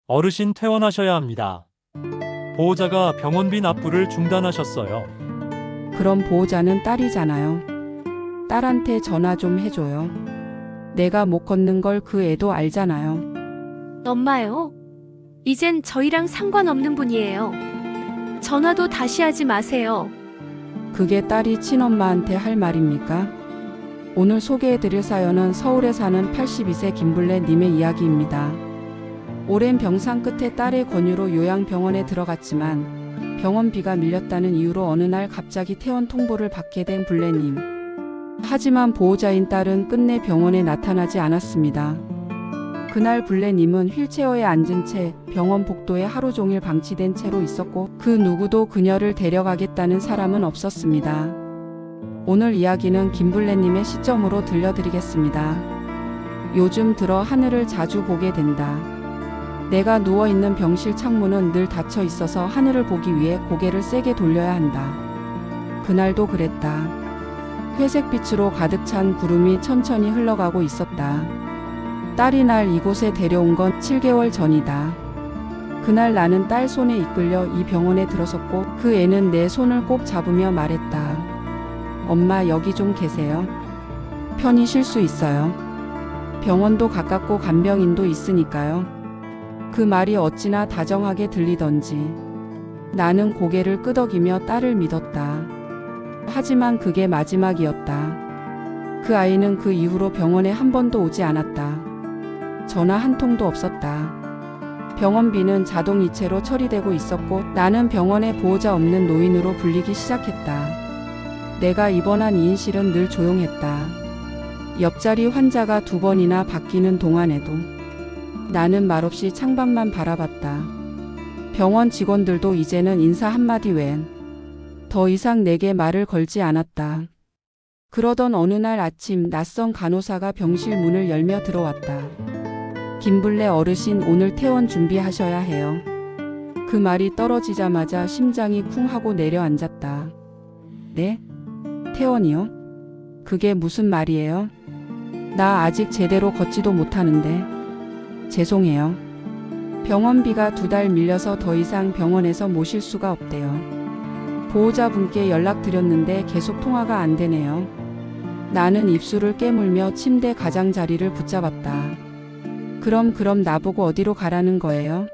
어르신 퇴원하셔야 합니다. 보호자가 병원비 납부를 중단하셨어요. 그럼 보호자는 딸이잖아요. 딸한테 전화 좀 해줘요. 내가 못 걷는 걸 그 애도 알잖아요. 엄마요? 이젠 저희랑 상관없는 분이에요. 전화도 다시 하지 마세요. 그게 딸이 친엄마한테 할 말입니까? 오늘 소개해드릴 사연은 서울에 사는 82세 김블레님의 이야기입니다. 오랜 병상 끝에 딸의 권유로 요양병원에 들어갔지만 병원비가 밀렸다는 이유로 어느 날 갑자기 퇴원 통보를 받게 된 블레님. 하지만 보호자인 딸은 끝내 병원에 나타나지 않았습니다. 그날 블레님은 휠체어에 앉은 채 병원 복도에 하루 종일 방치된 채로 있었고 그 누구도 그녀를 데려가겠다는 사람은 없었습니다. 오늘 이야기는 김블레님의 시점으로 들려드리겠습니다. 요즘 들어 하늘을 자주 보게 된다. 내가 누워있는 병실 창문은 늘 닫혀 있어서 하늘을 보기 위해 고개를 세게 돌려야 한다. 그날도 그랬다. 회색빛으로 가득 찬 구름이 천천히 흘러가고 있었다. 딸이 날 이곳에 데려온 건 7개월 전이다. 그날 나는 딸 손에 이끌려 이 병원에 들어섰고 그 애는 내 손을 꼭 잡으며 말했다. 엄마 여기 좀 계세요. 편히 쉴 수 있어요. 병원도 가깝고 간병인도 있으니까요. 그 말이 어찌나 다정하게 들리던지 나는 고개를 끄덕이며 딸을 믿었다. 하지만 그게 마지막이었다. 그 아이는 그 이후로 병원에 한 번도 오지 않았다. 전화 한 통도 없었다. 병원비는 자동이체로 처리되고 있었고 나는 병원에 보호자 없는 노인으로 불리기 시작했다. 내가 입원한 이인실은 늘 조용했다. 옆자리 환자가 2번이나 바뀌는 동안에도 나는 말없이 창밖만 바라봤다. 병원 직원들도 이제는 인사 한마디 외엔 더 이상 내게 말을 걸지 않았다. 그러던 어느 날 아침 낯선 간호사가 병실 문을 열며 들어왔다. 김블레 어르신 오늘 퇴원 준비하셔야 해요. 그 말이 떨어지자마자 심장이 쿵 하고 내려앉았다. 네? 퇴원이요? 그게 무슨 말이에요? 나 아직 제대로 걷지도 못하는데. 죄송해요. 병원비가 2달 밀려서 더 이상 병원에서 모실 수가 없대요. 보호자분께 연락드렸는데 계속 통화가 안 되네요. 나는 입술을 깨물며 침대 가장자리를 붙잡았다. 그럼 나보고 어디로 가라는 거예요?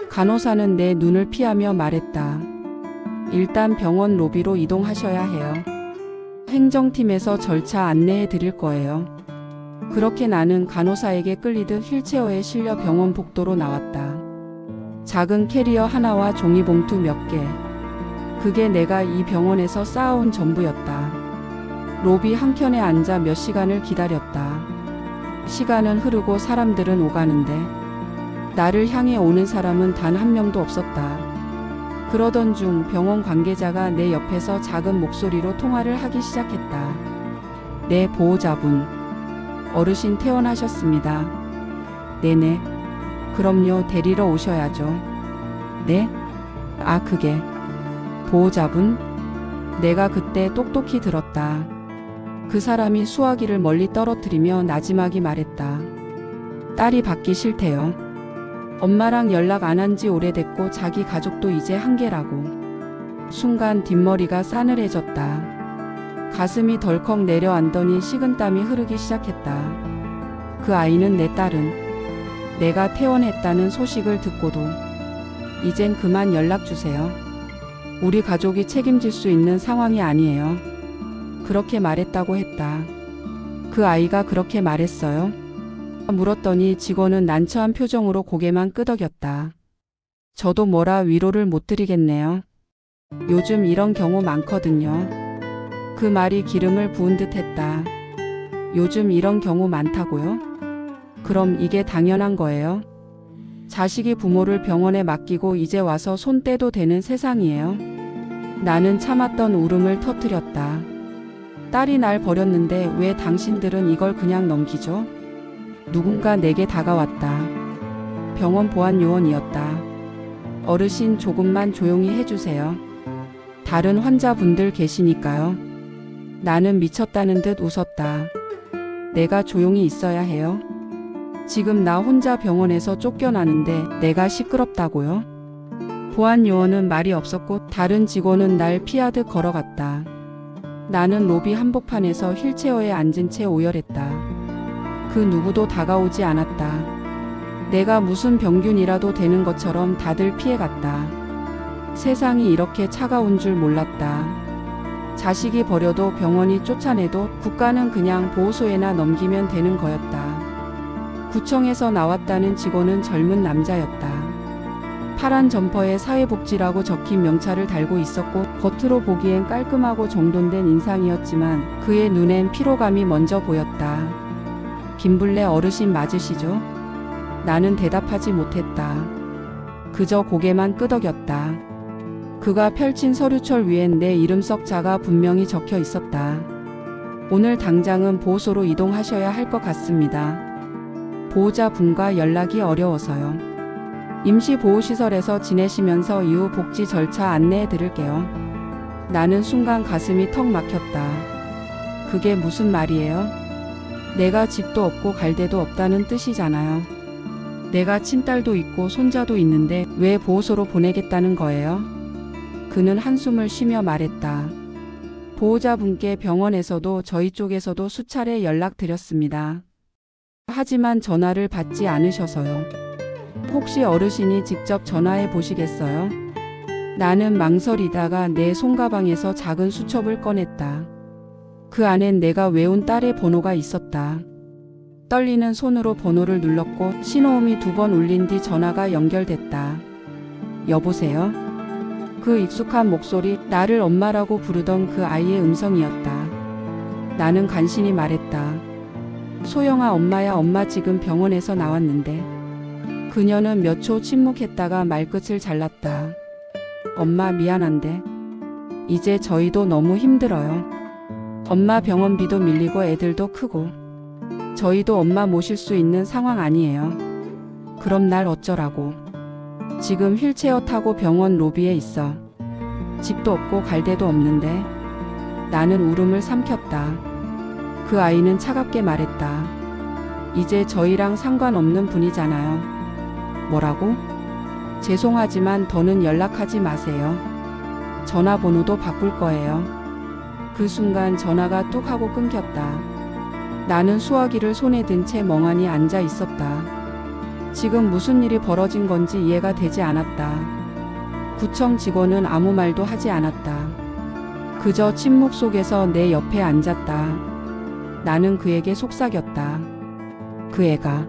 간호사는 내 눈을 피하며 말했다. 일단 병원 로비로 이동하셔야 해요. 행정팀에서 절차 안내해 드릴 거예요. 그렇게 나는 간호사에게 끌리듯 휠체어에 실려 병원 복도로 나왔다. 작은 캐리어 하나와 종이봉투 몇 개. 그게 내가 이 병원에서 쌓아온 전부였다. 로비 한켠에 앉아 몇 시간을 기다렸다. 시간은 흐르고 사람들은 오가는데 나를 향해 오는 사람은 단 한 명도 없었다. 그러던 중 병원 관계자가 내 옆에서 작은 목소리로 통화를 하기 시작했다. 네, 보호자분. 어르신 퇴원하셨습니다. 네네. 그럼요, 데리러 오셔야죠. 네? 아, 그게. 보호자분? 내가 그때 똑똑히 들었다. 그 사람이 수화기를 멀리 떨어뜨리며 나지막이 말했다. 딸이 받기 싫대요. 엄마랑 연락 안 한 지 오래됐고 자기 가족도 이제 한계라고. 순간 뒷머리가 싸늘해졌다. 가슴이 덜컥 내려앉더니 식은땀이 흐르기 시작했다. 그 아이는 내 딸은 내가 퇴원했다는 소식을 듣고도 이젠 그만 연락 주세요. 우리 가족이 책임질 수 있는 상황이 아니에요. 그렇게 말했다고 했다. 그 아이가 그렇게 말했어요? 물었더니 직원은 난처한 표정으로 고개만 끄덕였다. 저도 뭐라 위로를 못 드리겠네요. 요즘 이런 경우 많거든요. 그 말이 기름을 부은 듯 했다. 요즘 이런 경우 많다고요? 그럼 이게 당연한 거예요? 자식이 부모를 병원에 맡기고 이제 와서 손 떼도 되는 세상이에요? 나는 참았던 울음을 터뜨렸다. 딸이 날 버렸는데 왜 당신들은 이걸 그냥 넘기죠? 누군가 내게 다가왔다. 병원 보안 요원이었다. 어르신 조금만 조용히 해주세요. 다른 환자분들 계시니까요. 나는 미쳤다는 듯 웃었다. 내가 조용히 있어야 해요? 지금 나 혼자 병원에서 쫓겨나는데 내가 시끄럽다고요? 보안 요원은 말이 없었고 다른 직원은 날 피하듯 걸어갔다. 나는 로비 한복판에서 휠체어에 앉은 채 오열했다. 그 누구도 다가오지 않았다. 내가 무슨 병균이라도 되는 것처럼 다들 피해갔다. 세상이 이렇게 차가운 줄 몰랐다. 자식이 버려도 병원이 쫓아내도 국가는 그냥 보호소에나 넘기면 되는 거였다. 구청에서 나왔다는 직원은 젊은 남자였다. 파란 점퍼에 사회복지라고 적힌 명찰을 달고 있었고 겉으로 보기엔 깔끔하고 정돈된 인상이었지만 그의 눈엔 피로감이 먼저 보였다. 김블레 어르신 맞으시죠? 나는 대답하지 못했다. 그저 고개만 끄덕였다. 그가 펼친 서류철 위엔 내 이름 석자가 분명히 적혀 있었다. 오늘 당장은 보호소로 이동하셔야 할 것 같습니다. 보호자분과 연락이 어려워서요. 임시보호시설에서 지내시면서 이후 복지 절차 안내해 드릴게요. 나는 순간 가슴이 턱 막혔다. 그게 무슨 말이에요? 내가 집도 없고 갈 데도 없다는 뜻이잖아요. 내가 친딸도 있고 손자도 있는데 왜 보호소로 보내겠다는 거예요? 그는 한숨을 쉬며 말했다. 보호자분께 병원에서도 저희 쪽에서도 수차례 연락드렸습니다. 하지만 전화를 받지 않으셔서요. 혹시 어르신이 직접 전화해 보시겠어요? 나는 망설이다가 내 손가방에서 작은 수첩을 꺼냈다. 그 안엔 내가 외운 딸의 번호가 있었다. 떨리는 손으로 번호를 눌렀고 신호음이 2번 울린 뒤 전화가 연결됐다. 여보세요? 그 익숙한 목소리, 나를 엄마라고 부르던 그 아이의 음성이었다. 나는 간신히 말했다. 소영아 엄마야, 엄마 지금 병원에서 나왔는데. 그녀는 몇 초 침묵했다가 말끝을 잘랐다. 엄마 미안한데. 이제 저희도 너무 힘들어요. 엄마 병원비도 밀리고 애들도 크고. 저희도 엄마 모실 수 있는 상황 아니에요. 그럼 날 어쩌라고. 지금 휠체어 타고 병원 로비에 있어. 집도 없고 갈 데도 없는데. 나는 울음을 삼켰다. 그 아이는 차갑게 말했다. 이제 저희랑 상관없는 분이잖아요. 뭐라고? 죄송하지만 더는 연락하지 마세요. 전화번호도 바꿀 거예요. 그 순간 전화가 뚝 하고 끊겼다. 나는 수화기를 손에 든 채 멍하니 앉아 있었다. 지금 무슨 일이 벌어진 건지 이해가 되지 않았다. 구청 직원은 아무 말도 하지 않았다. 그저 침묵 속에서 내 옆에 앉았다. 나는 그에게 속삭였다. 그 애가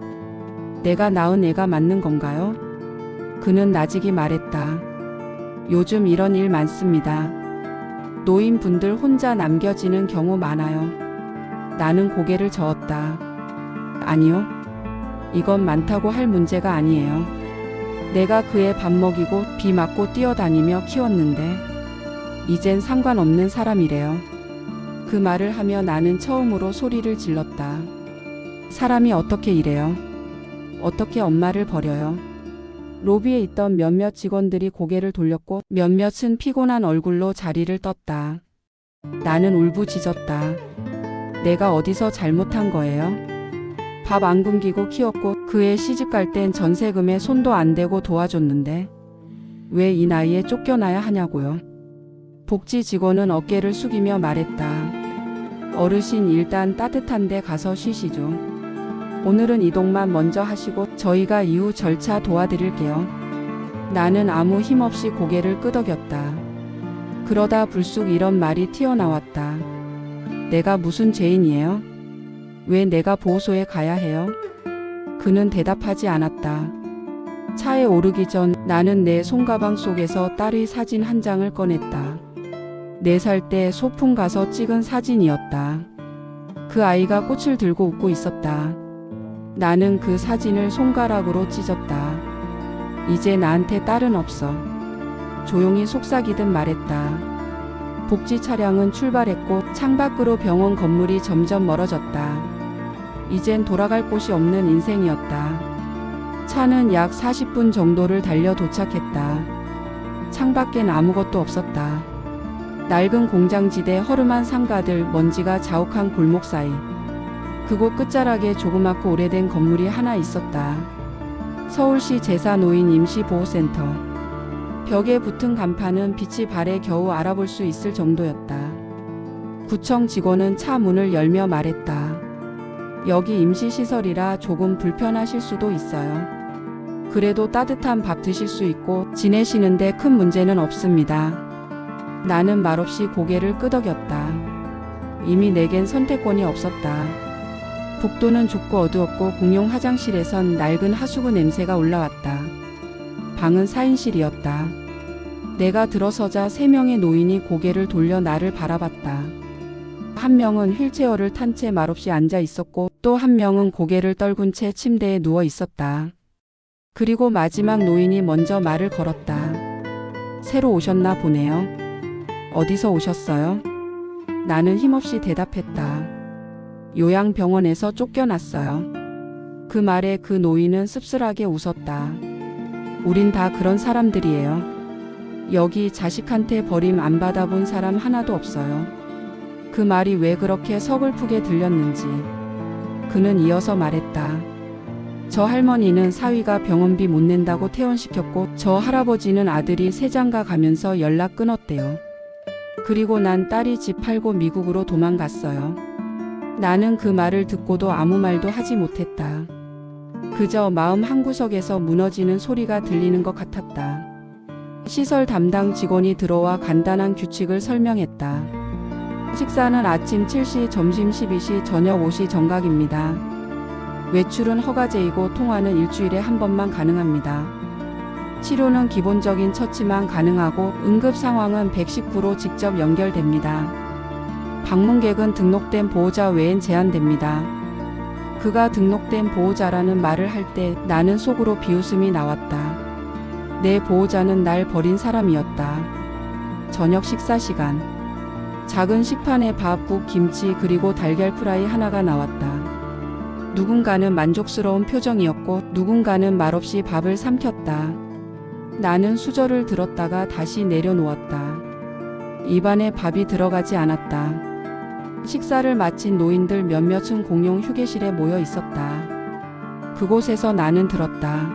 내가 낳은 애가 맞는 건가요? 그는 나직이 말했다. 요즘 이런 일 많습니다. 노인분들 혼자 남겨지는 경우 많아요. 나는 고개를 저었다. 아니요. 이건 많다고 할 문제가 아니에요. 내가 그 애 밥 먹이고 비 맞고 뛰어다니며 키웠는데 이젠 상관없는 사람이래요. 그 말을 하며 나는 처음으로 소리를 질렀다. 사람이 어떻게 이래요? 어떻게 엄마를 버려요? 로비에 있던 몇몇 직원들이 고개를 돌렸고 몇몇은 피곤한 얼굴로 자리를 떴다. 나는 울부짖었다. 내가 어디서 잘못한 거예요? 밥 안 굶기고 키웠고 그애 시집갈 땐 전세금에 손도 안 대고 도와줬는데 왜 이 나이에 쫓겨나야 하냐고요. 복지 직원은 어깨를 숙이며 말했다. 어르신 일단 따뜻한 데 가서 쉬시죠. 오늘은 이동만 먼저 하시고 저희가 이후 절차 도와드릴게요. 나는 아무 힘없이 고개를 끄덕였다. 그러다 불쑥 이런 말이 튀어나왔다. 내가 무슨 죄인이에요? 왜 내가 보호소에 가야 해요? 그는 대답하지 않았다. 차에 오르기 전 나는 내 손가방 속에서 딸의 사진 한 장을 꺼냈다. 4살 때 소풍 가서 찍은 사진이었다. 그 아이가 꽃을 들고 웃고 있었다. 나는 그 사진을 손가락으로 찢었다. 이제 나한테 딸은 없어. 조용히 속삭이듯 말했다. 복지 차량은 출발했고 창밖으로 병원 건물이 점점 멀어졌다. 이젠 돌아갈 곳이 없는 인생이었다. 차는 약 40분 정도를 달려 도착했다. 창밖엔 아무것도 없었다. 낡은 공장지대, 허름한 상가들, 먼지가 자욱한 골목 사이. 그곳 끝자락에 조그맣고 오래된 건물이 하나 있었다. 서울시 제사노인 임시보호센터. 벽에 붙은 간판은 빛이 발에 겨우 알아볼 수 있을 정도였다. 구청 직원은 차 문을 열며 말했다. 여기 임시시설이라 조금 불편하실 수도 있어요. 그래도 따뜻한 밥 드실 수 있고 지내시는데 큰 문제는 없습니다. 나는 말없이 고개를 끄덕였다. 이미 내겐 선택권이 없었다. 복도는 좁고 어두웠고 공용 화장실에선 낡은 하수구 냄새가 올라왔다. 방은 4인실이었다. 내가 들어서자 3명의 노인이 고개를 돌려 나를 바라봤다. 한 명은 휠체어를 탄 채 말없이 앉아 있었고 또 한 명은 고개를 떨군 채 침대에 누워 있었다. 그리고 마지막 노인이 먼저 말을 걸었다. 새로 오셨나 보네요. 어디서 오셨어요? 나는 힘없이 대답했다. 요양병원에서 쫓겨났어요. 그 말에 그 노인은 씁쓸하게 웃었다. 우린 다 그런 사람들이에요. 여기 자식한테 버림 안 받아본 사람 하나도 없어요. 그 말이 왜 그렇게 서글프게 들렸는지 그는 이어서 말했다. 저 할머니는 사위가 병원비 못 낸다고 퇴원시켰고 저 할아버지는 아들이 세장가 가면서 연락 끊었대요. 그리고 난 딸이 집 팔고 미국으로 도망갔어요. 나는 그 말을 듣고도 아무 말도 하지 못했다. 그저 마음 한구석에서 무너지는 소리가 들리는 것 같았다. 시설 담당 직원이 들어와 간단한 규칙을 설명했다. 식사는 아침 7시, 점심 12시, 저녁 5시 정각입니다. 외출은 허가제이고 통화는 일주일에 한 번만 가능합니다. 치료는 기본적인 처치만 가능하고 응급 상황은 119로 직접 연결됩니다. 방문객은 등록된 보호자 외엔 제한됩니다. 그가 등록된 보호자라는 말을 할 때 나는 속으로 비웃음이 나왔다. 내 보호자는 날 버린 사람이었다. 저녁 식사 시간. 작은 식판에 밥, 국, 김치 그리고 달걀 프라이 하나가 나왔다. 누군가는 만족스러운 표정이었고 누군가는 말없이 밥을 삼켰다. 나는 수저를 들었다가 다시 내려놓았다. 입안에 밥이 들어가지 않았다. 식사를 마친 노인들 몇몇은 공용 휴게실에 모여 있었다. 그곳에서 나는 들었다.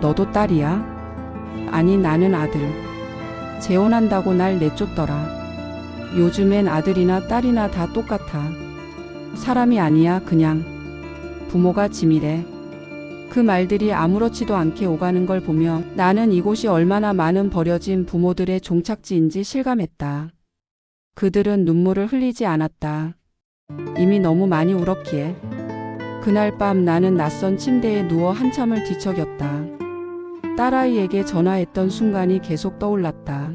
너도 딸이야? 아니, 나는 아들. 재혼한다고 날 내쫓더라. 요즘엔 아들이나 딸이나 다 똑같아. 사람이 아니야, 그냥. 부모가 짐이래. 그 말들이 아무렇지도 않게 오가는 걸 보며 나는 이곳이 얼마나 많은 버려진 부모들의 종착지인지 실감했다. 그들은 눈물을 흘리지 않았다. 이미 너무 많이 울었기에. 그날 밤 나는 낯선 침대에 누워 한참을 뒤척였다. 딸아이에게 전화했던 순간이 계속 떠올랐다.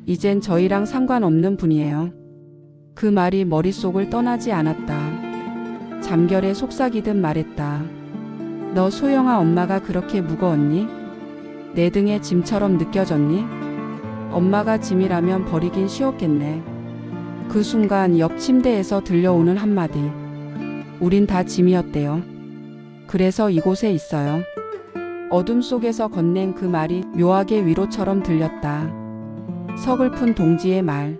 이젠 저희랑 상관없는 분이에요. 그 말이 머릿속을 떠나지 않았다. 잠결에 속삭이듯 말했다. 너 소영아 엄마가 그렇게 무거웠니? 내 등에 짐처럼 느껴졌니? 엄마가 짐이라면 버리긴 쉬웠겠네. 그 순간 옆 침대에서 들려오는 한마디. 우린 다 짐이었대요. 그래서 이곳에 있어요. 어둠 속에서 건넨 그 말이 묘하게 위로처럼 들렸다. 서글픈 동지의 말.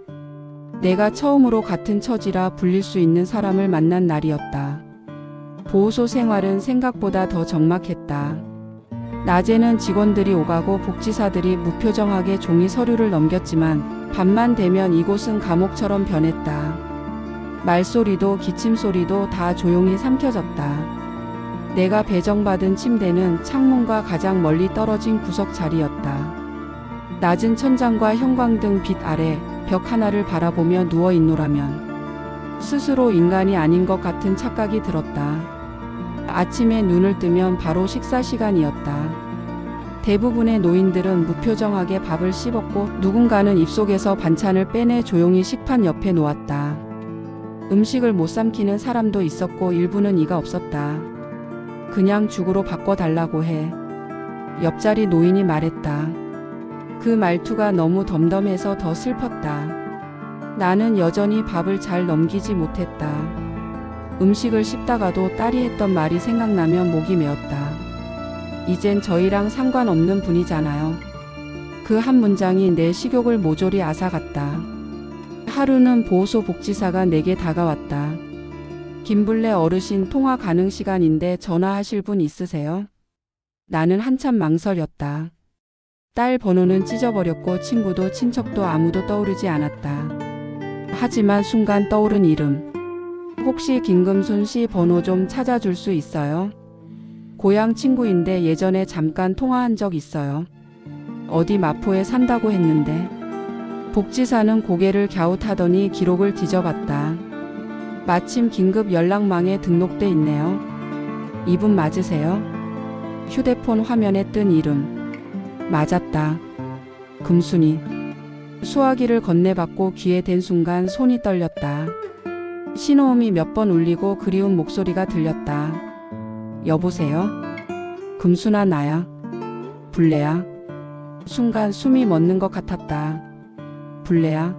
내가 처음으로 같은 처지라 불릴 수 있는 사람을 만난 날이었다. 보호소 생활은 생각보다 더 적막했다. 낮에는 직원들이 오가고 복지사들이 무표정하게 종이 서류를 넘겼지만 밤만 되면 이곳은 감옥처럼 변했다. 말소리도 기침소리도 다 조용히 삼켜졌다. 내가 배정받은 침대는 창문과 가장 멀리 떨어진 구석 자리였다. 낮은 천장과 형광등 빛 아래 벽 하나를 바라보며 누워 있노라면 스스로 인간이 아닌 것 같은 착각이 들었다. 아침에 눈을 뜨면 바로 식사 시간이었다. 대부분의 노인들은 무표정하게 밥을 씹었고 누군가는 입속에서 반찬을 빼내 조용히 식판 옆에 놓았다. 음식을 못 삼키는 사람도 있었고 일부는 이가 없었다. 그냥 죽으로 바꿔달라고 해. 옆자리 노인이 말했다. 그 말투가 너무 덤덤해서 더 슬펐다. 나는 여전히 밥을 잘 넘기지 못했다. 음식을 씹다가도 딸이 했던 말이 생각나면 목이 메었다. 이젠 저희랑 상관없는 분이잖아요. 그 한 문장이 내 식욕을 모조리 앗아갔다. 하루는 보호소 복지사가 내게 다가왔다. 김블레 어르신 통화 가능 시간인데 전화하실 분 있으세요? 나는 한참 망설였다. 딸 번호는 찢어버렸고 친구도 친척도 아무도 떠오르지 않았다. 하지만 순간 떠오른 이름. 혹시 김금순 씨 번호 좀 찾아줄 수 있어요? 고향 친구인데 예전에 잠깐 통화한 적 있어요. 어디 마포에 산다고 했는데. 복지사는 고개를 갸웃하더니 기록을 뒤져봤다. 마침 긴급 연락망에 등록돼 있네요. 이분 맞으세요? 휴대폰 화면에 뜬 이름. 맞았다. 금순이. 수화기를 건네받고 귀에 댄 순간 손이 떨렸다. 신호음이 몇 번 울리고 그리운 목소리가 들렸다. 여보세요? 금순아 나야. 블레야. 순간 숨이 멎는 것 같았다. 블레야?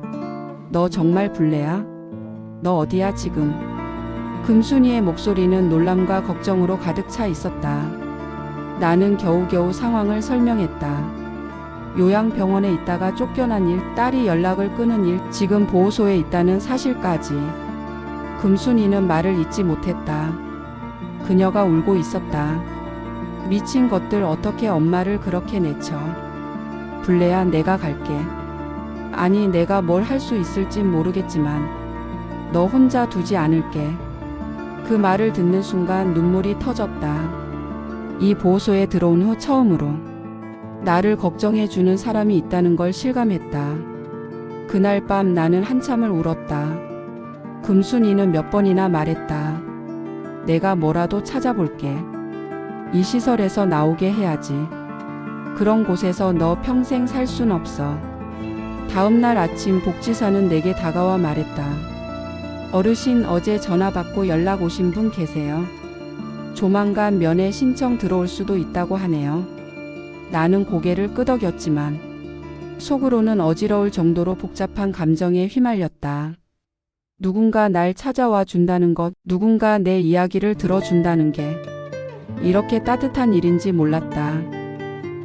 너 정말 블레야? 너 어디야 지금? 금순이의 목소리는 놀람과 걱정으로 가득 차 있었다. 나는 겨우겨우 상황을 설명했다. 요양병원에 있다가 쫓겨난 일, 딸이 연락을 끊은 일, 지금 보호소에 있다는 사실까지. 금순이는 말을 잇지 못했다. 그녀가 울고 있었다. 미친 것들 어떻게 엄마를 그렇게 내쳐. 블레야 내가 갈게. 아니 내가 뭘 할 수 있을진 모르겠지만 너 혼자 두지 않을게. 그 말을 듣는 순간 눈물이 터졌다. 이 보호소에 들어온 후 처음으로 나를 걱정해주는 사람이 있다는 걸 실감했다. 그날 밤 나는 한참을 울었다. 금순이는 몇 번이나 말했다. 내가 뭐라도 찾아볼게. 이 시설에서 나오게 해야지. 그런 곳에서 너 평생 살 순 없어. 다음 날 아침 복지사는 내게 다가와 말했다. 어르신 어제 전화 받고 연락 오신 분 계세요. 조만간 면회 신청 들어올 수도 있다고 하네요. 나는 고개를 끄덕였지만 속으로는 어지러울 정도로 복잡한 감정에 휘말렸다. 누군가 날 찾아와 준다는 것, 누군가 내 이야기를 들어준다는 게 이렇게 따뜻한 일인지 몰랐다.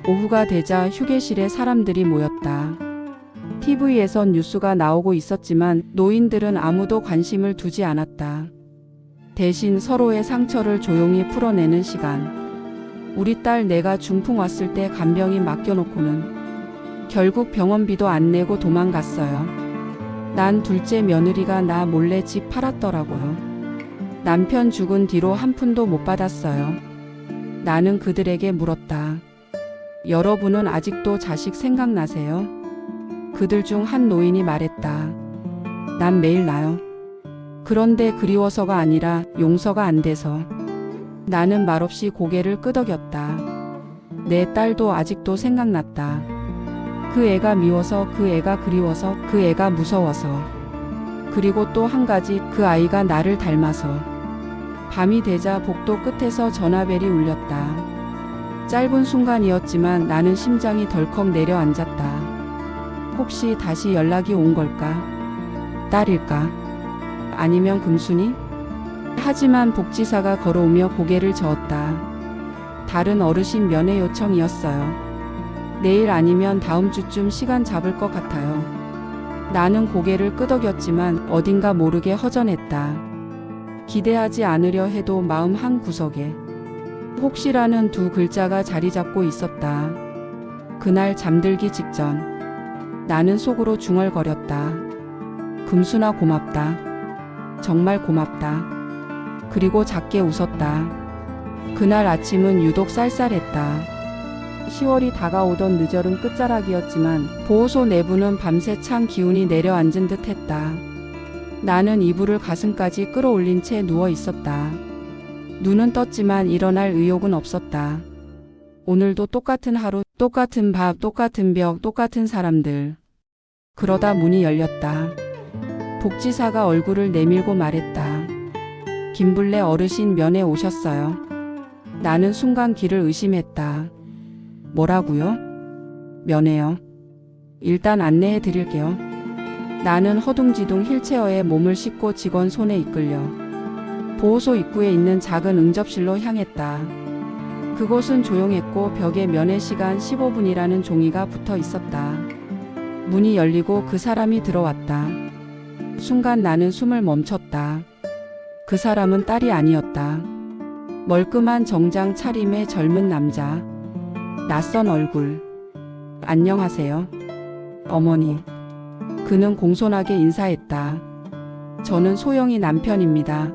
오후가 되자 휴게실에 사람들이 모였다. TV에선 뉴스가 나오고 있었지만 노인들은 아무도 관심을 두지 않았다. 대신 서로의 상처를 조용히 풀어내는 시간. 우리 딸 내가 중풍 왔을 때 간병인 맡겨놓고는 결국 병원비도 안 내고 도망갔어요. 난 둘째 며느리가 나 몰래 집 팔았더라고요. 남편 죽은 뒤로 한 푼도 못 받았어요. 나는 그들에게 물었다. 여러분은 아직도 자식 생각나세요? 그들 중 한 노인이 말했다. 난 매일 나요. 그런데 그리워서가 아니라 용서가 안 돼서. 나는 말없이 고개를 끄덕였다. 내 딸도 아직도 생각났다. 그 애가 미워서, 그 애가 그리워서, 그 애가 무서워서. 그리고 또 한 가지, 그 아이가 나를 닮아서. 밤이 되자 복도 끝에서 전화벨이 울렸다. 짧은 순간이었지만 나는 심장이 덜컥 내려앉았다. 혹시 다시 연락이 온 걸까? 딸일까? 아니면 금순이? 하지만 복지사가 걸어오며 고개를 저었다. 다른 어르신 면회 요청이었어요. 내일 아니면 다음 주쯤 시간 잡을 것 같아요. 나는 고개를 끄덕였지만 어딘가 모르게 허전했다. 기대하지 않으려 해도 마음 한 구석에 혹시라는 두 글자가 자리 잡고 있었다. 그날 잠들기 직전 나는 속으로 중얼거렸다. 금순아 고맙다. 정말 고맙다. 그리고 작게 웃었다. 그날 아침은 유독 쌀쌀했다. 10월이 다가오던 늦여름 끝자락이었지만 보호소 내부는 밤새 찬 기운이 내려앉은 듯 했다. 나는 이불을 가슴까지 끌어올린 채 누워 있었다. 눈은 떴지만 일어날 의욕은 없었다. 오늘도 똑같은 하루, 똑같은 밥, 똑같은 벽, 똑같은 사람들. 그러다 문이 열렸다. 복지사가 얼굴을 내밀고 말했다. 김블레 어르신 면회 오셨어요. 나는 순간 귀를 의심했다. 뭐라고요? 면회요. 일단 안내해 드릴게요. 나는 허둥지둥 휠체어에 몸을 싣고 직원 손에 이끌려 보호소 입구에 있는 작은 응접실로 향했다. 그곳은 조용했고 벽에 면회 시간 15분이라는 종이가 붙어 있었다. 문이 열리고 그 사람이 들어왔다. 순간 나는 숨을 멈췄다. 그 사람은 딸이 아니었다. 멀끔한 정장 차림의 젊은 남자. 낯선 얼굴. 안녕하세요. 어머니. 그는 공손하게 인사했다. 저는 소영이 남편입니다.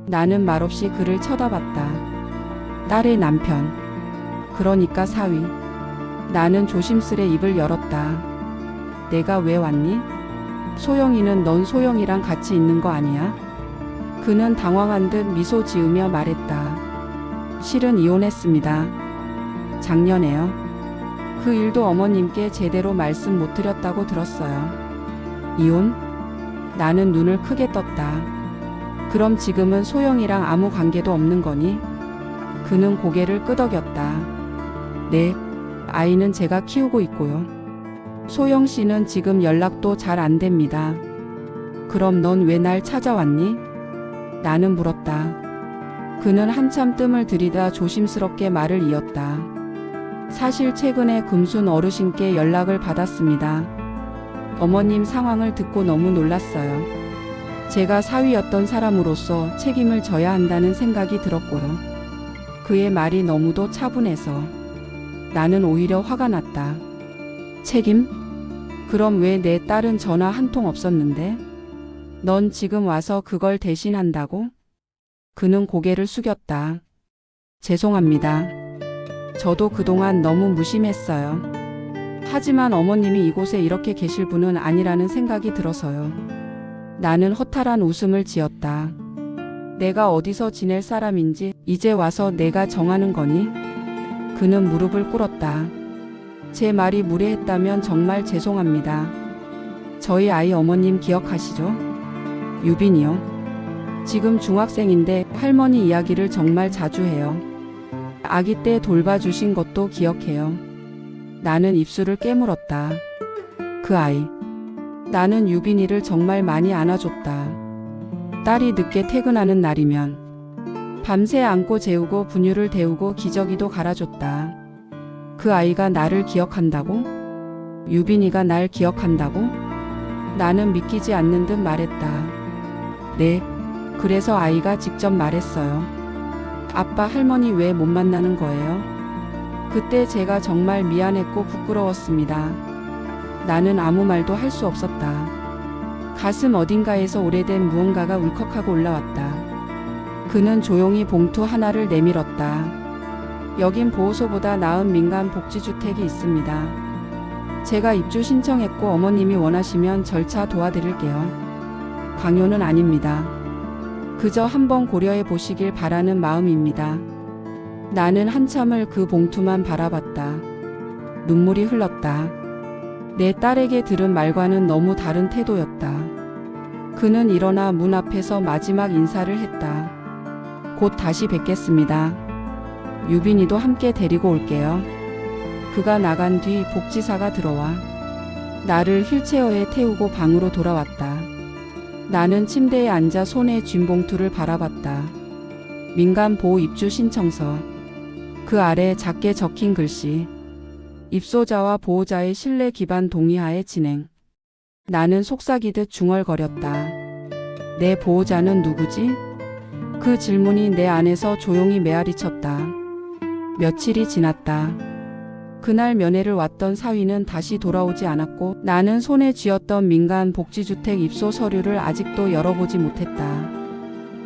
나는 말없이 그를 쳐다봤다. 딸의 남편. 그러니까 사위. 나는 조심스레 입을 열었다. 내가 왜 왔니? 소영이는 넌 소영이랑 같이 있는 거 아니야? 그는 당황한 듯 미소 지으며 말했다. 실은 이혼했습니다. 작년에요. 그 일도 어머님께 제대로 말씀 못 드렸다고 들었어요. 이혼? 나는 눈을 크게 떴다. 그럼 지금은 소영이랑 아무 관계도 없는 거니? 그는 고개를 끄덕였다. 네, 아이는 제가 키우고 있고요. 소영 씨는 지금 연락도 잘 안 됩니다. 그럼 넌 왜 날 찾아왔니? 나는 물었다. 그는 한참 뜸을 들이다 조심스럽게 말을 이었다. 사실 최근에 금순 어르신께 연락을 받았습니다. 어머님 상황을 듣고 너무 놀랐어요. 제가 사위였던 사람으로서 책임을 져야 한다는 생각이 들었고요. 그의 말이 너무도 차분해서 나는 오히려 화가 났다. 책임? 그럼 왜 내 딸은 전화 한 통 없었는데? 넌 지금 와서 그걸 대신한다고? 그는 고개를 숙였다. 죄송합니다. 저도 그동안 너무 무심했어요. 하지만 어머님이 이곳에 이렇게 계실 분은 아니라는 생각이 들어서요. 나는 허탈한 웃음을 지었다. 내가 어디서 지낼 사람인지 이제 와서 내가 정하는 거니? 그는 무릎을 꿇었다. 제 말이 무례했다면 정말 죄송합니다. 저희 아이 어머님 기억하시죠? 유빈이요. 지금 중학생인데 할머니 이야기를 정말 자주 해요. 아기 때 돌봐주신 것도 기억해요. 나는 입술을 깨물었다. 그 아이. 나는 유빈이를 정말 많이 안아줬다. 딸이 늦게 퇴근하는 날이면 밤새 안고 재우고 분유를 데우고 기저귀도 갈아줬다. 그 아이가 나를 기억한다고? 유빈이가 날 기억한다고? 나는 믿기지 않는 듯 말했다. 네, 그래서 아이가 직접 말했어요. 아빠 할머니 왜 못 만나는 거예요? 그때 제가 정말 미안했고 부끄러웠습니다. 나는 아무 말도 할 수 없었다. 가슴 어딘가에서 오래된 무언가가 울컥하고 올라왔다. 그는 조용히 봉투 하나를 내밀었다. 여긴 보호소보다 나은 민간 복지주택이 있습니다. 제가 입주 신청했고 어머님이 원하시면 절차 도와드릴게요. 강요는 아닙니다. 그저 한번 고려해 보시길 바라는 마음입니다. 나는 한참을 그 봉투만 바라봤다. 눈물이 흘렀다. 내 딸에게 들은 말과는 너무 다른 태도였다. 그는 일어나 문 앞에서 마지막 인사를 했다. 곧 다시 뵙겠습니다. 유빈이도 함께 데리고 올게요. 그가 나간 뒤 복지사가 들어와 나를 휠체어에 태우고 방으로 돌아왔다. 나는 침대에 앉아 손에 쥔 봉투를 바라봤다. 민간보호 입주 신청서. 그 아래 작게 적힌 글씨. 입소자와 보호자의 신뢰 기반 동의하에 진행. 나는 속삭이듯 중얼거렸다. 내 보호자는 누구지? 그 질문이 내 안에서 조용히 메아리쳤다. 며칠이 지났다. 그날 면회를 왔던 사위는 다시 돌아오지 않았고 나는 손에 쥐었던 민간 복지주택 입소 서류를 아직도 열어보지 못했다.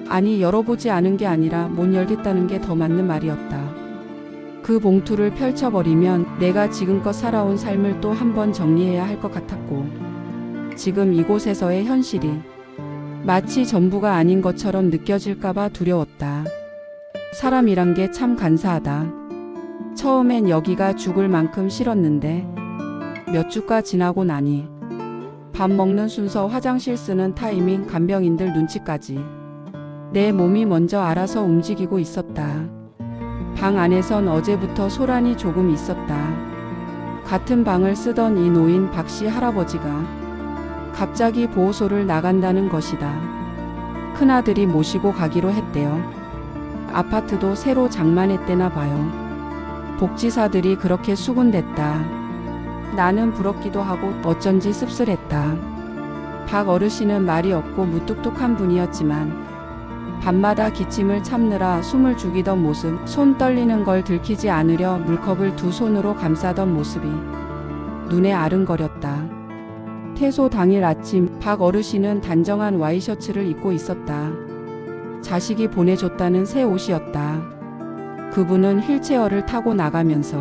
아니, 열어보지 않은 게 아니라 못 열겠다는 게 더 맞는 말이었다. 그 봉투를 펼쳐버리면 내가 지금껏 살아온 삶을 또 한 번 정리해야 할 것 같았고 지금 이곳에서의 현실이 마치 전부가 아닌 것처럼 느껴질까봐 두려웠다. 사람이란 게 참 간사하다. 처음엔 여기가 죽을 만큼 싫었는데 몇 주가 지나고 나니 밥 먹는 순서, 화장실 쓰는 타이밍, 간병인들 눈치까지 내 몸이 먼저 알아서 움직이고 있었다. 방 안에선 어제부터 소란이 조금 있었다. 같은 방을 쓰던 이 노인 박씨 할아버지가 갑자기 보호소를 나간다는 것이다. 큰아들이 모시고 가기로 했대요. 아파트도 새로 장만했대나 봐요. 복지사들이 그렇게 수군댔다. 나는 부럽기도 하고 어쩐지 씁쓸했다. 박 어르신은 말이 없고 무뚝뚝한 분이었지만 밤마다 기침을 참느라 숨을 죽이던 모습, 손 떨리는 걸 들키지 않으려 물컵을 두 손으로 감싸던 모습이 눈에 아른거렸다. 퇴소 당일 아침, 박 어르신은 단정한 와이셔츠를 입고 있었다. 자식이 보내줬다는 새 옷이었다. 그분은 휠체어를 타고 나가면서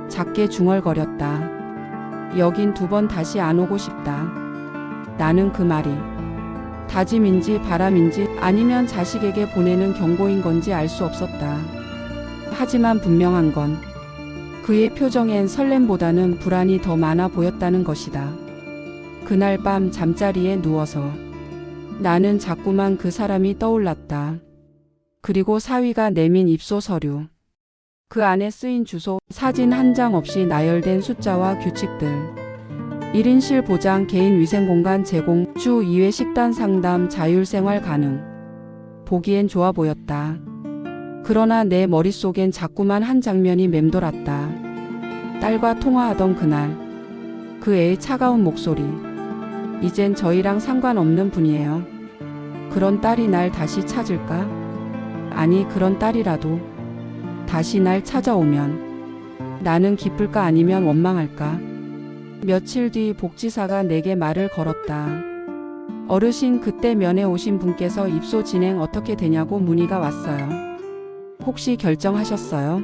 작게 중얼거렸다. 여긴 두 번 다시 안 오고 싶다. 나는 그 말이 다짐인지 바람인지 아니면 자식에게 보내는 경고인 건지 알 수 없었다. 하지만 분명한 건 그의 표정엔 설렘보다는 불안이 더 많아 보였다는 것이다. 그날 밤 잠자리에 누워서 나는 자꾸만 그 사람이 떠올랐다. 그리고 사위가 내민 입소 서류. 그 안에 쓰인 주소, 사진 한 장 없이 나열된 숫자와 규칙들. 1인실 보장, 개인 위생 공간 제공, 주 2회 식단 상담, 자율생활 가능. 보기엔 좋아 보였다. 그러나 내 머릿속엔 자꾸만 한 장면이 맴돌았다. 딸과 통화하던 그날. 그 애의 차가운 목소리. 이젠 저희랑 상관없는 분이에요. 그런 딸이 날 다시 찾을까? 아니, 그런 딸이라도 다시 날 찾아오면 나는 기쁠까 아니면 원망할까? 며칠 뒤 복지사가 내게 말을 걸었다. 어르신, 그때 면회 오신 분께서 입소 진행 어떻게 되냐고 문의가 왔어요. 혹시 결정하셨어요?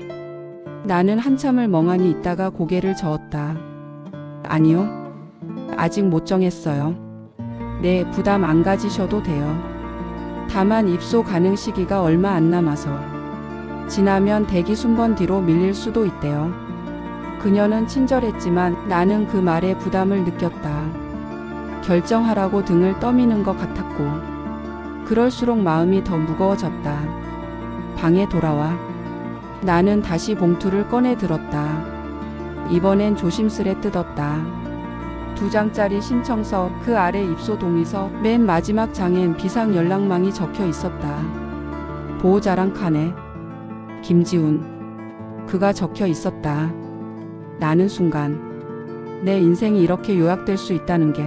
나는 한참을 멍하니 있다가 고개를 저었다. 아니요. 아직 못 정했어요. 네, 부담 안 가지셔도 돼요. 다만 입소 가능 시기가 얼마 안 남아서 지나면 대기 순번 뒤로 밀릴 수도 있대요. 그녀는 친절했지만 나는 그 말에 부담을 느꼈다. 결정하라고 등을 떠미는 것 같았고 그럴수록 마음이 더 무거워졌다. 방에 돌아와 나는 다시 봉투를 꺼내 들었다. 이번엔 조심스레 뜯었다. 2장짜리 신청서, 그 아래 입소 동의서, 맨 마지막 장엔 비상 연락망이 적혀 있었다. 보호자랑 칸에 김지훈. 그가 적혀 있었다. 나는 순간 내 인생이 이렇게 요약될 수 있다는 게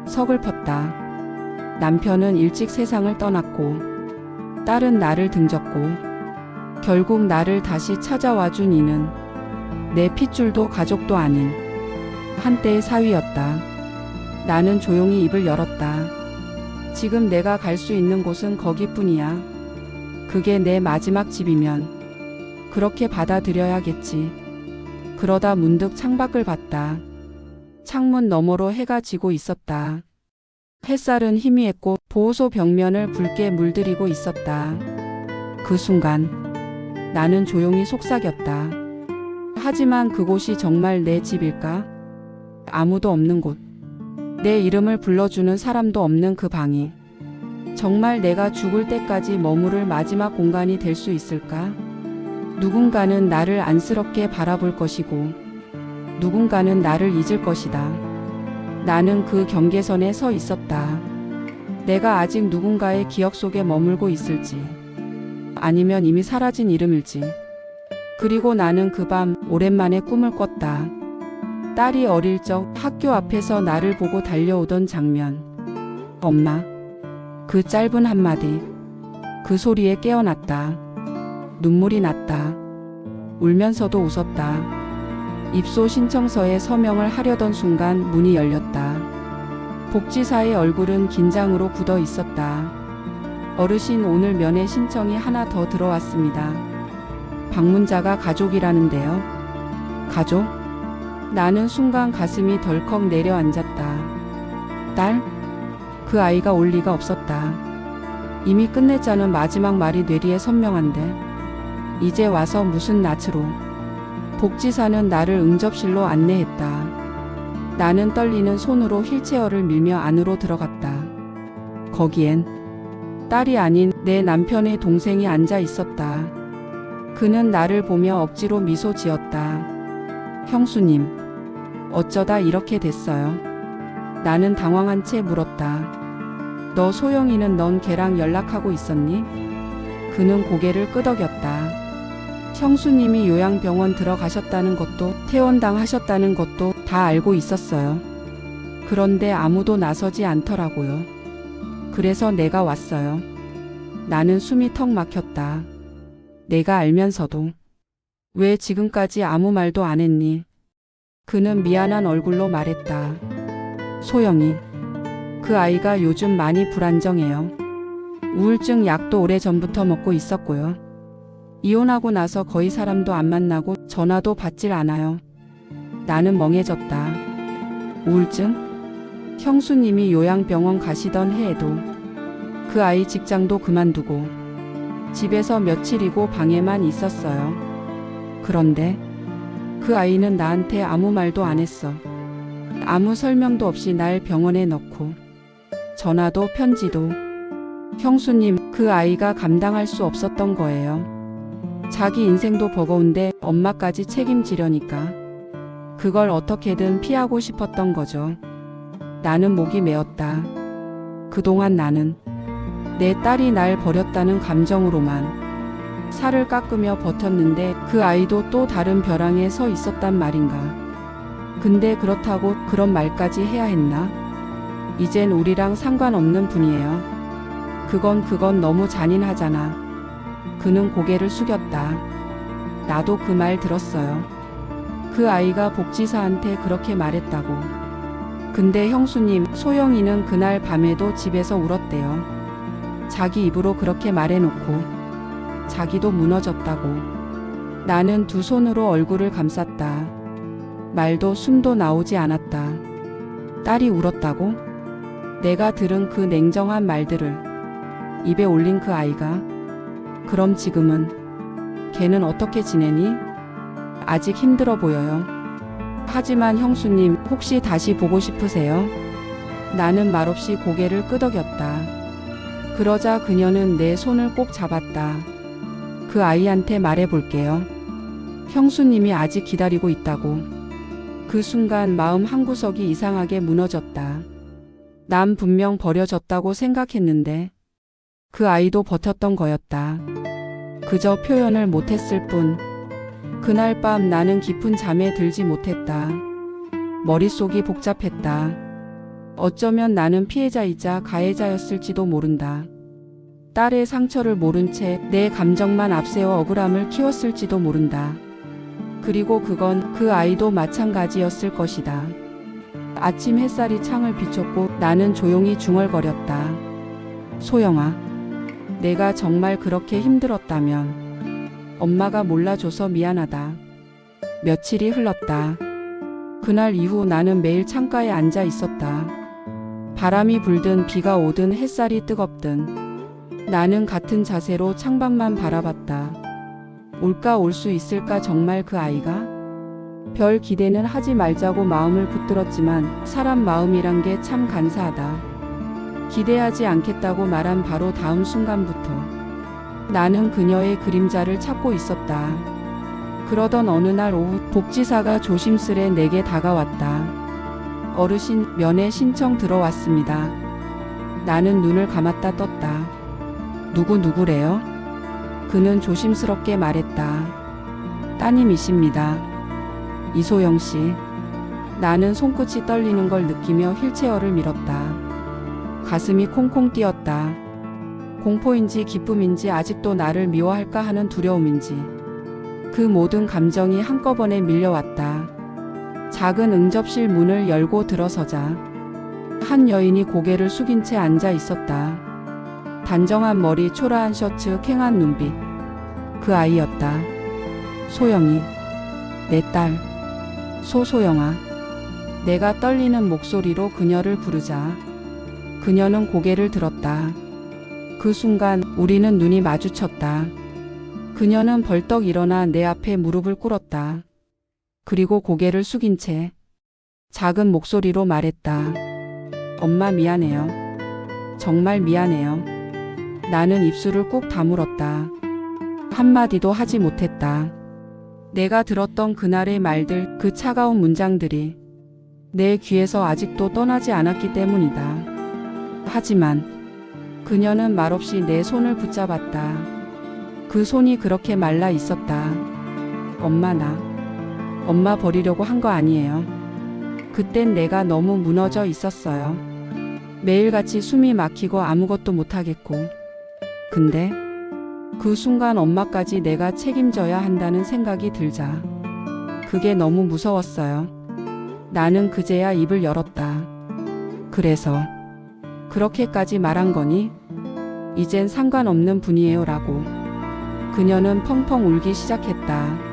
서글펐다. 남편은 일찍 세상을 떠났고 딸은 나를 등졌고 결국 나를 다시 찾아와준 이는 내 핏줄도 가족도 아닌 한때의 사위였다. 나는 조용히 입을 열었다. 지금 내가 갈 수 있는 곳은 거기뿐이야. 그게 내 마지막 집이면 그렇게 받아들여야겠지. 그러다 문득 창밖을 봤다. 창문 너머로 해가 지고 있었다. 햇살은 희미했고 보호소 벽면을 붉게 물들이고 있었다. 그 순간 나는 조용히 속삭였다. 하지만 그곳이 정말 내 집일까? 아무도 없는 곳. 내 이름을 불러주는 사람도 없는 그 방이 정말 내가 죽을 때까지 머무를 마지막 공간이 될 수 있을까? 누군가는 나를 안쓰럽게 바라볼 것이고 누군가는 나를 잊을 것이다. 나는 그 경계선에 서 있었다. 내가 아직 누군가의 기억 속에 머물고 있을지 아니면 이미 사라진 이름일지. 그리고 나는 그 밤 오랜만에 꿈을 꿨다. 딸이 어릴 적 학교 앞에서 나를 보고 달려오던 장면. 엄마. 그 짧은 한마디. 그 소리에 깨어났다. 눈물이 났다. 울면서도 웃었다. 입소 신청서에 서명을 하려던 순간 문이 열렸다. 복지사의 얼굴은 긴장으로 굳어 있었다. 어르신, 오늘 면회 신청이 하나 더 들어왔습니다. 방문자가 가족이라는데요. 가족? 나는 순간 가슴이 덜컥 내려앉았다. 딸? 그 아이가 올 리가 없었다. 이미 끝냈자는 마지막 말이 뇌리에 선명한데 이제 와서 무슨 낯으로. 복지사는 나를 응접실로 안내했다. 나는 떨리는 손으로 휠체어를 밀며 안으로 들어갔다. 거기엔 딸이 아닌 내 남편의 동생이 앉아 있었다. 그는 나를 보며 억지로 미소 지었다. 형수님, 어쩌다 이렇게 됐어요? 나는 당황한 채 물었다. 너 소영이는 넌 걔랑 연락하고 있었니? 그는 고개를 끄덕였다. 형수님이 요양병원 들어가셨다는 것도 퇴원당하셨다는 것도 다 알고 있었어요. 그런데 아무도 나서지 않더라고요. 그래서 내가 왔어요. 나는 숨이 턱 막혔다. 내가 알면서도 왜 지금까지 아무 말도 안 했니? 그는 미안한 얼굴로 말했다. 소영이, 그 아이가 요즘 많이 불안정해요. 우울증 약도 오래전부터 먹고 있었고요. 이혼하고 나서 거의 사람도 안 만나고 전화도 받질 않아요. 나는 멍해졌다. 우울증? 형수님이 요양병원 가시던 해에도 그 아이 직장도 그만두고 집에서 며칠이고 방에만 있었어요. 그런데 그 아이는 나한테 아무 말도 안 했어. 아무 설명도 없이 날 병원에 넣고 전화도 편지도. 형수님, 그 아이가 감당할 수 없었던 거예요. 자기 인생도 버거운데 엄마까지 책임지려니까 그걸 어떻게든 피하고 싶었던 거죠. 나는 목이 메었다. 그동안 나는 내 딸이 날 버렸다는 감정으로만 살을 깎으며 버텼는데 그 아이도 또 다른 벼랑에 서 있었단 말인가. 근데 그렇다고 그런 말까지 해야 했나? 이젠 우리랑 상관없는 분이에요. 그건 너무 잔인하잖아. 그는 고개를 숙였다. 나도 그 말 들었어요. 그 아이가 복지사한테 그렇게 말했다고. 근데 형수님, 소영이는 그날 밤에도 집에서 울었대요. 자기 입으로 그렇게 말해놓고 자기도 무너졌다고. 나는 두 손으로 얼굴을 감쌌다. 말도 숨도 나오지 않았다. 딸이 울었다고? 내가 들은 그 냉정한 말들을 입에 올린 그 아이가. 그럼 지금은 걔는 어떻게 지내니? 아직 힘들어 보여요. 하지만 형수님, 혹시 다시 보고 싶으세요? 나는 말없이 고개를 끄덕였다. 그러자 그녀는 내 손을 꼭 잡았다. 그 아이한테 말해볼게요. 형수님이 아직 기다리고 있다고. 그 순간 마음 한구석이 이상하게 무너졌다. 난 분명 버려졌다고 생각했는데 그 아이도 버텼던 거였다. 그저 표현을 못했을 뿐. 그날 밤 나는 깊은 잠에 들지 못했다. 머릿속이 복잡했다. 어쩌면 나는 피해자이자 가해자였을지도 모른다. 딸의 상처를 모른 채 내 감정만 앞세워 억울함을 키웠을지도 모른다. 그리고 그건 그 아이도 마찬가지였을 것이다. 아침 햇살이 창을 비췄고 나는 조용히 중얼거렸다. 소영아, 내가 정말 그렇게 힘들었다면 엄마가 몰라줘서 미안하다. 며칠이 흘렀다. 그날 이후 나는 매일 창가에 앉아 있었다. 바람이 불든 비가 오든 햇살이 뜨겁든 나는 같은 자세로 창밖만 바라봤다. 올까 올 수 있을까 정말 그 아이가? 별 기대는 하지 말자고 마음을 붙들었지만 사람 마음이란 게 참 간사하다. 기대하지 않겠다고 말한 바로 다음 순간부터 나는 그녀의 그림자를 찾고 있었다. 그러던 어느 날 오후 복지사가 조심스레 내게 다가왔다. 어르신, 면회 신청 들어왔습니다. 나는 눈을 감았다 떴다. 누구래요? 그는 조심스럽게 말했다. 따님이십니다. 이소영 씨. 나는 손끝이 떨리는 걸 느끼며 휠체어를 밀었다. 가슴이 콩콩 뛰었다. 공포인지 기쁨인지 아직도 나를 미워할까 하는 두려움인지 그 모든 감정이 한꺼번에 밀려왔다. 작은 응접실 문을 열고 들어서자 한 여인이 고개를 숙인 채 앉아 있었다. 단정한 머리, 초라한 셔츠, 캥한 눈빛. 그 아이였다. 소영이, 내 딸. 소소영아. 내가 떨리는 목소리로 그녀를 부르자 그녀는 고개를 들었다. 그 순간 우리는 눈이 마주쳤다. 그녀는 벌떡 일어나 내 앞에 무릎을 꿇었다. 그리고 고개를 숙인 채 작은 목소리로 말했다. 엄마 미안해요. 정말 미안해요. 나는 입술을 꾹 다물었다. 한마디도 하지 못했다. 내가 들었던 그날의 말들, 그 차가운 문장들이 내 귀에서 아직도 떠나지 않았기 때문이다. 하지만 그녀는 말없이 내 손을 붙잡았다. 그 손이 그렇게 말라 있었다. 엄마 버리려고 한 거 아니에요. 그땐 내가 너무 무너져 있었어요. 매일같이 숨이 막히고 아무것도 못하겠고 근데 그 순간 엄마까지 내가 책임져야 한다는 생각이 들자 그게 너무 무서웠어요. 나는 그제야 입을 열었다. 그래서 그렇게까지 말한 거니? 이젠 상관없는 분이에요 라고. 그녀는 펑펑 울기 시작했다.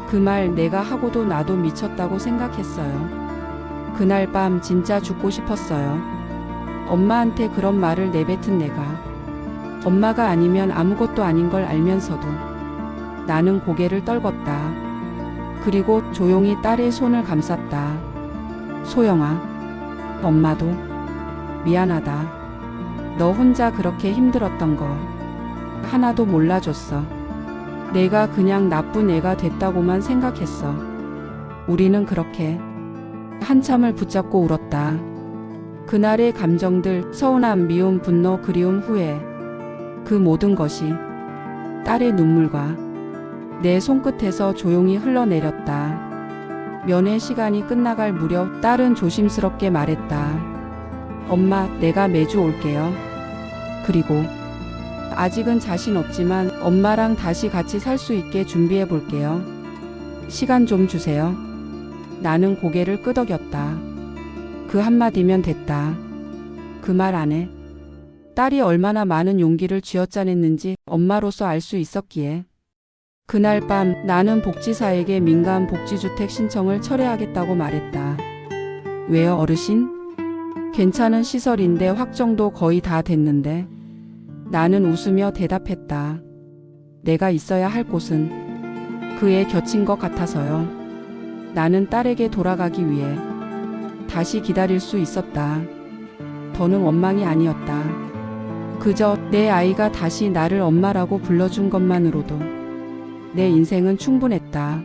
그 말 내가 하고도 나도 미쳤다고 생각했어요. 그날 밤 진짜 죽고 싶었어요. 엄마한테 그런 말을 내뱉은 내가. 엄마가 아니면 아무것도 아닌 걸 알면서도 나는 고개를 떨궜다. 그리고 조용히 딸의 손을 감쌌다. 소영아, 엄마도 미안하다. 너 혼자 그렇게 힘들었던 거 하나도 몰라줬어. 내가 그냥 나쁜 애가 됐다고만 생각했어. 우리는 그렇게 한참을 붙잡고 울었다. 그날의 감정들, 서운함, 미움, 분노, 그리움, 후회, 그 모든 것이 딸의 눈물과 내 손끝에서 조용히 흘러내렸다. 면회 시간이 끝나갈 무렵 딸은 조심스럽게 말했다. 엄마, 내가 매주 올게요. 그리고 아직은 자신 없지만 엄마랑 다시 같이 살 수 있게 준비해 볼게요. 시간 좀 주세요. 나는 고개를 끄덕였다. 그 한마디면 됐다. 그 말 안에 딸이 얼마나 많은 용기를 쥐어짜냈는지 엄마로서 알 수 있었기에. 그날 밤 나는 복지사에게 민간 복지주택 신청을 철회하겠다고 말했다. 왜요, 어르신? 괜찮은 시설인데 확정도 거의 다 됐는데. 나는 웃으며 대답했다. 내가 있어야 할 곳은 그의 곁인 것 같아서요. 나는 딸에게 돌아가기 위해 다시 기다릴 수 있었다. 더는 원망이 아니었다. 그저 내 아이가 다시 나를 엄마라고 불러준 것만으로도 내 인생은 충분했다.